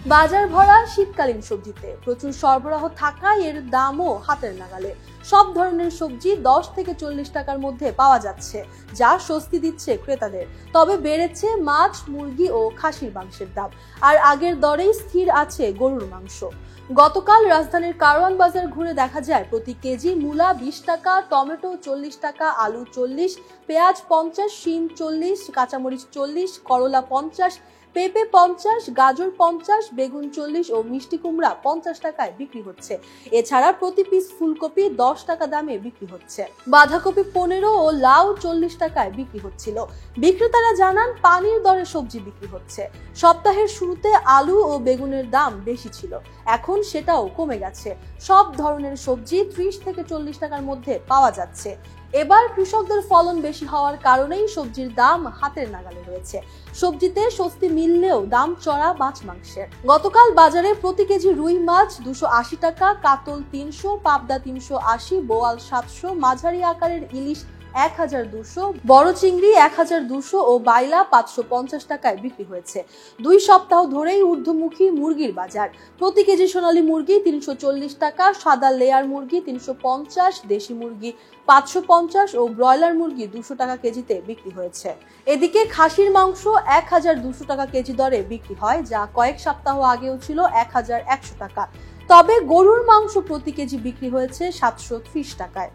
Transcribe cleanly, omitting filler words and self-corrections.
বাজার ভরা শীতকালীন সবজিতে প্রচুর সরবরাহ থাকায় এর দামও হাতের নাগালে। সব ধরনের সবজি 10 থেকে 40 টাকার মধ্যে পাওয়া যাচ্ছে, যা স্বস্তি দিচ্ছে ক্রেতাদের। তবে বেড়েছে মাছ, মুরগি ও খাসির মাংসের দাম, আর আগের দরেই স্থির আছে গরুর মাংস। গতকাল রাজধানীর কারওয়ান বাজার ঘুরে দেখা যায় প্রতি কেজি মূলা 20 টাকা, টমেটো 40 টাকা, আলু 40, পেঁয়াজ 50, শিম 40, কাঁচামরিচ 40, করলা 50, পেঁপে 50, গাজর 50, বেগুন 40 ও মিষ্টি কুমড়া 50 টাকায় বিক্রি হচ্ছে। এছাড়া প্রতি পিস ফুলকপি 10 টাকা দামে বিক্রি হচ্ছে। বাঁধাকপি 15 ও লাউ 40 টাকায় বিক্রি হচ্ছিল। বিক্রেতারা জানান পানির দরে সবজি বিক্রি হচ্ছে। সপ্তাহের শুরুতে আলু ও বেগুনের দাম বেশি ছিল, এখন সেটাও কমে গেছে। সব ধরনের সবজি 30 থেকে 40 টাকার মধ্যে পাওয়া যাচ্ছে। এবার কৃষকদের ফলন বেশি হওয়ার কারণেই সবজির দাম হাতের নাগালে রয়েছে। সবজিতে স্বস্তি মিললেও দাম চড়া মাছ মাংসের। গতকাল বাজারে প্রতি কেজি রুই মাছ 280 টাকা, কাতল 300, পাবদা 380, বোয়াল 700, মাঝারি আকারের ইলিশ 1200, বড় চিংড়ি 1200 ও বাইলা 550 টাকায় বিক্রি হয়েছে। 2 সপ্তাহ ধরেই ঊর্ধ্বমুখী মুরগির বাজার। প্রতি কেজি সোনালী মুরগি 340 টাকা, সাদা লেয়ার মুরগি 350, দেশি মুরগি 550 ও ব্রয়লার মুরগি 200 টাকা কেজিতে বিক্রি হয়েছে। এদিকে খাসির মাংস 1200 টাকা কেজি দরে বিক্রি হয়, যা কয়েক সপ্তাহ আগেও ছিল 1100 টাকা। তবে গরুর মাংস প্রতি কেজি বিক্রি হয়েছে 730 টাকায়।